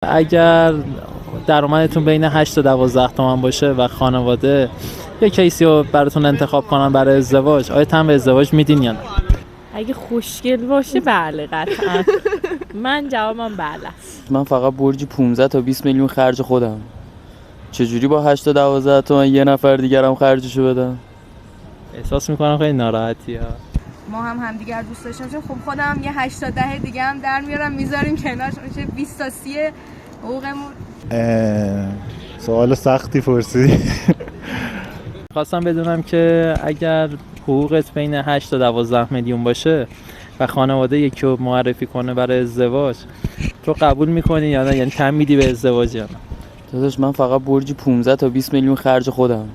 اگر درآمدتون بین 8 تا 12 تومن باشه و خانواده یه کیسی رو براتون انتخاب کنن برای ازدواج، آیا تن به ازدواج میدین یا نه؟ اگه خوشگل باشه بله قطعا. من جوابم بله است. من فقط برج 15 تا 20 میلیون خرج خودم. چجوری با 8 تا 12 تومن یه نفر دیگرم خرجشو بدم؟ احساس میکنم خیلی ناراحتی ها. ما هم همدیگر دوست داشتیم، خب خودم یه 8 تا 10 دیگه هم در میارم میذاریم کنار، میشه 20 تا 30 حقوقمون. سوال سختی پرسیدی. خواستم بدونم که اگر حقوقت بین 8 تا 12 میلیون باشه و خانواده یکی رو معرفی کنه برای ازدواج، تو قبول میکنی یا نه؟ یعنی تن میدی به ازدواج یا نه؟ داداش من فقط برج 15 تا 20 میلیون خرج خودم.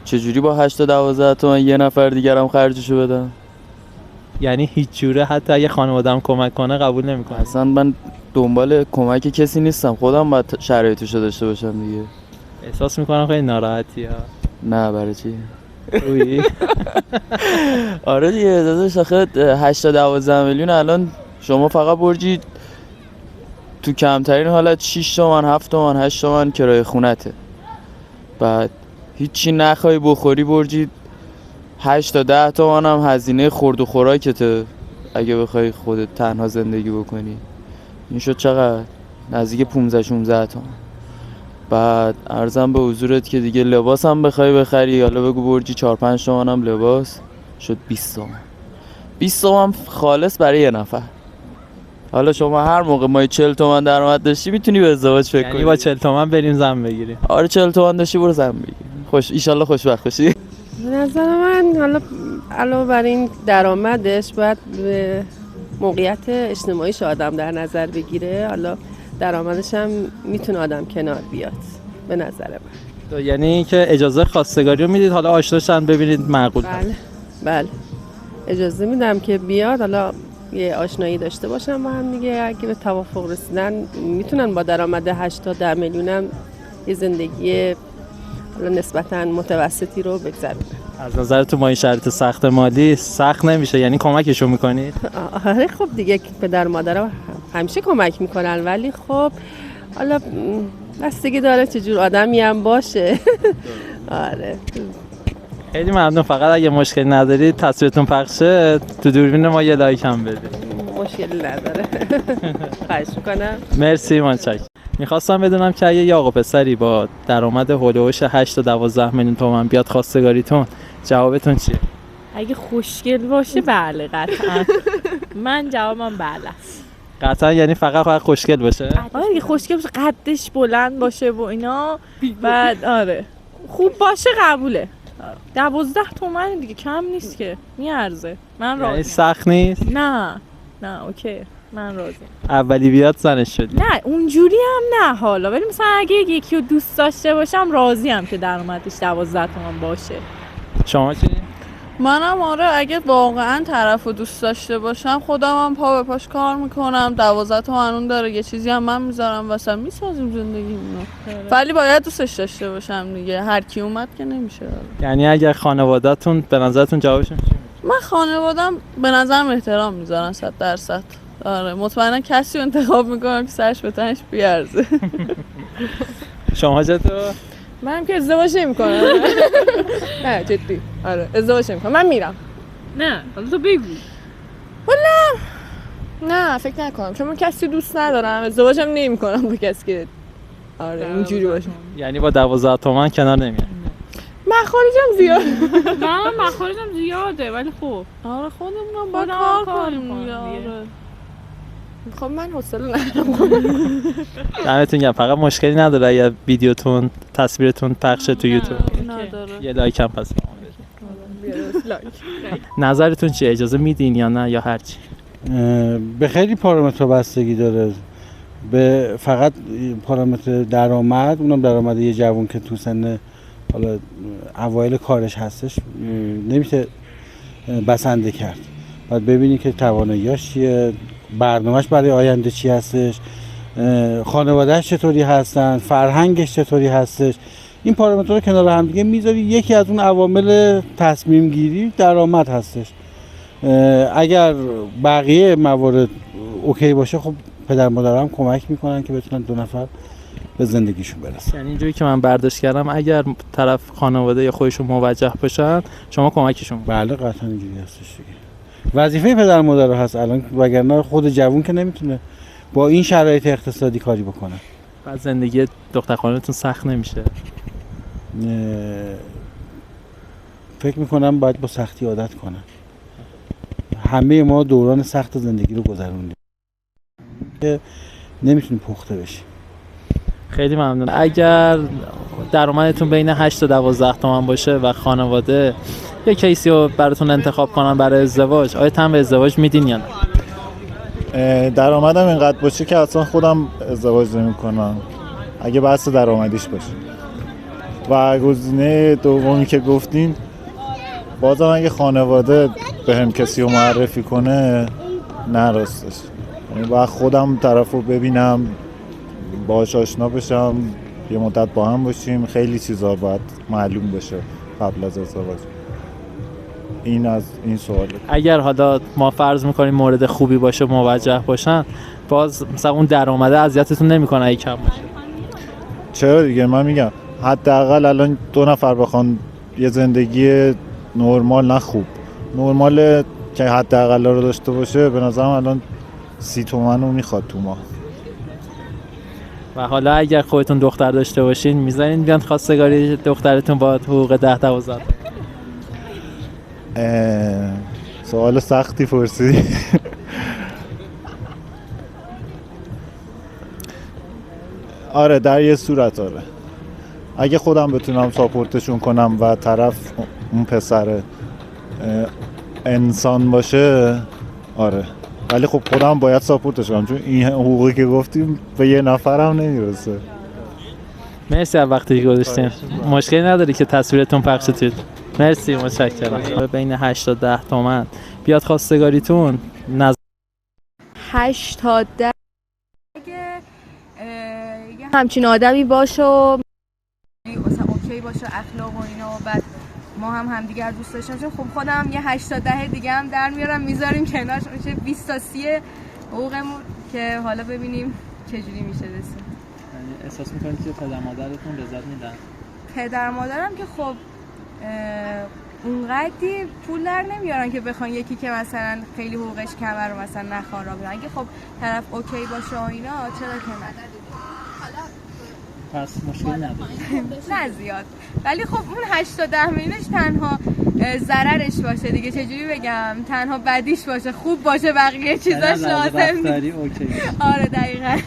چجوری با 8 تا 12 تومن یه نفر دیگرم خرجشو بدم؟ یعنی هیچ جوره حتی اگه خانواده‌ام کمک کنه قبول نمیکنه؟ اصلا من دنبال کمک کسی نیستم، خودم باید شرایطشو داشته باشم دیگه. احساس میکنم خیلی ناراحتی ها. نه برای چی؟ روی آره دیگه داداش، آخه 8 تا 12 میلیون الان شما فقط برجی تو کمترین حالت 6 تومن 7 تومن 8 تومن کرایه خونته، بعد هیچی نخوای بخوری برجی 8 تا 10 تومن هم هزینه خورد و خوراکته اگه بخوای خودت تنها زندگی بکنی. این شد چقدر؟ نزدیک 15 16 تومن. بعد ارزم به حضورت که دیگه لباس هم بخوای بخری، حالا بگو برجی 4 5 تومن هم لباس شد 20 تومن. 20 تومن خالص برای یه نفر. حالا شما هر موقع ما 40 تومن درآمد داشتی میتونی به ازدواج فکر کنی. یعنی با 40 تومن بریم زن بگیریم؟ آره 40 تومن داشتی برو زن بگیر. خوش ان شاء الله خوشبخت باشی. به نظر من حالا علاوه بر این درآمدش باید به موقعیت اجتماعیش آدم در نظر بگیره. حالا درآمدش هم میتونه آدم کنار بیاد به نظر من. یعنی که اجازه خواستگاری رو میدید، حالا آشناشن ببینید معقول؟ بله اجازه میدم که بیاد، حالا یه آشنایی داشته باشن با هم دیگه، اگه به توافق رسیدن میتونن با درآمد 8 تا 10 میلیون هم یه زندگی نسبتاً متوسطی رو بگذرونن. از نظر تو با این شرط سخت مالی سخت نمیشه؟ یعنی کمکشون میکنید؟ آره خب دیگه پدر مادرها همیشه کمک میکنن، ولی خب حالا بستگی داره چجور آدمی هم باشه. آره خیلی ممنون. فقط اگه مشکلی ندارید تصویرتون پخشه تو دوربین ما یه لایک هم بدید. مشکلی نداره. خواهش میکنم. مرسی مانچک. میخواستم بدونم که اگه یه آقا پسری با درآمد هولوش 8 تا 12 میلیون تومان بیاد خواستگاریتون، جوابتون چیه؟ اگه خوشگل باشه بله قطعا. من جوابم بله است. قطعا یعنی فقط خوشگل باشه؟ آره اگه خوشگل باشه، قدش بلند باشه و اینا، بعد آره خوب باشه قبوله. 12 تومن دیگه کم نیست که، میارزه. من یعنی راضیم. سخت نیست؟ نه اوکی، من راضیم. اولی بیاد زنش شدی؟ نه اونجوری هم نه حالا، ولی مثلا اگه یکی رو دوست داشته باشم راضیم که درآمدش 12 تومن باشه. شما چی؟ منم آره، اگه واقعا طرفو دوست داشته باشم خودم هم پا به پاش کار میکنم. 12 تومن اون داره، یه چیزی هم من میذارم واسه میسازیم زندگیمونو. ولی باید دوستش داشته باشم دیگه، هر کی اومد که نمیشه. یعنی اگر خانواده‌تون به نظرتون جوابشون چی؟ من خانوادم به نظرم احترام میذارن 100%. آره مطمئنا کسی رو انتخاب میکنم که سرش به تنش بیارزه. شما چطور؟ من که ازدواج نمی‌کنم. نه جدی. آره ازدواج نمی‌کنم. من میرم. نه حالا تو بگو. نه فکر نکنم، چون من کسی دوست ندارم، ازدواجم نمی‌کنم با کسی که آره اینجوری باشه. یعنی با 12 تومن کنار نمیاد؟ مخارجم زیاد. من مخارجم زیاده ولی خب آره خودمونم با خودم کار کار کنیم می‌کنم دیگه. دیگه. آره. خب من حوصله ندارم. دمتون گرم. فقط مشکلی نداره اگه ویدیوتون تصویرتون پخشه تو یوتیوب؟ نداره. یه لایک هم پس نظرتون چیه؟ اجازه میدین یا نه یا هرچی؟ به خیلی پارامتر بستگی داره. به فقط پارامتر درآمد، اونم درآمد یه جوون که تو سن حالا اوایل کارش هستش نمیشه بسنده کرد. باید ببینی که تواناییاش چیه، برنامه‌اش برای آینده چی هستش، خانواده‌اش چطوری هستن، فرهنگش چطوری هستش. این پارامترها کنار هم دیگه میذاری، یکی از اون عوامل تصمیم گیری درآمد هستش. اگر بقیه موارد اوکی باشه خب پدر مادرها هم کمک میکنن که بتونن 2 نفر به زندگیشون برسن. یعنی اینجوری که من برداشت کردم اگر طرف خانواده یا خودشون موجه باشن شما کمکشون می‌کنید. بله قطعا اینجوری هستش دیگه. وظیفه پدر مادر هست الان، وگرنه خود جوون که نمیتونه با این شرایط اقتصادی کاری بکنه. بعد زندگی دختر خانمتون سخت نمیشه؟ فکر میکنم باید با سختی عادت کنن. همه ما دوران سخت زندگی رو گذروندیم که نمیتونیم پخته بشیم. خیلی ممنون. اگر درآمدتون بین 8 تا 12 تومن باشه و خانواده یه کیسی رو براتون انتخاب کنن برای ازدواج، آیا تن به ازدواج میدین یا نه؟ درآمدم اینقدر باشه که اصلا خودم ازدواج نمی‌کنم اگه بحث درآمدیش باشه. و گزینه دومی که گفتین، بازم اگه خانواده بهم کسی رو معرفی کنه، نه راستش، یعنی باید خودم طرفو ببینم، باهاش آشنا بشم، یه مدت با هم باشیم، خیلی چیزا باید معلوم بشه قبل از ازدواج. این از این سواله. اگر حالا ما فرض میکنیم مورد خوبی باشه، موجه باشن، باز مثلا اون درآمده اذیتتون نمیکنه اگه کم باشه؟ چرا دیگه، من میگم حداقل الان 2 نفر بخوان یه زندگی نرمال، نه خوب، نرمال که حداقل رو داشته باشه، به نظرم الان 30 تومن رو میخواد تو ماه. و حالا اگر خودتون دختر داشته باشین میذارین بیان خواستگاری دخترتون با حقوق 10-12؟ سوال سختی پرسیدی. آره در یه صورت آره، اگه خودم بتونم ساپورتشون کنم و طرف اون پسر انسان باشه، آره، ولی خب خودم باید ساپورتش کنم، چون این حقوقی که گفتیم به یه نفرم نمیرسه. مرسی از وقتی که گذاشتین. مشکلی نداری که تصویرتون پخش شد؟ مرسی، متشکرم. بین 8 تا 10 تومن بیاد خواستگاریتون، 8 تا 10 اگه همچین آدمی باشه و مثلا اوکی باشه اخلاق و اینا، و بعد ما هم همدیگر دوست داشته باشیم، خب خودم یه 8 تا 10 دیگه هم در میارم میذاریم کنارش، میشه 20 تا 30 حقوقمون که حالا ببینیم چجوری میشه رسیم. یعنی احساس میکنید که پدر مادرتون لذت میدن؟ پدر مادرم که خب اونقدی پول در نمیارن که بخوان یکی که مثلا خیلی حقوقش کمه رو مثلا نخوان را بدن. اگه خب طرف اوکی باشه و اینا، چرا که نه؟ پس مشکلی نداره. نه زیاد، ولی خب اون 8 تا 10 میلیونش تنها ضررش باشه دیگه، چجوری بگم، تنها بدیش باشه، خوب باشه بقیه چیزاش لازم نیست. اوکی. آره دقیقاً.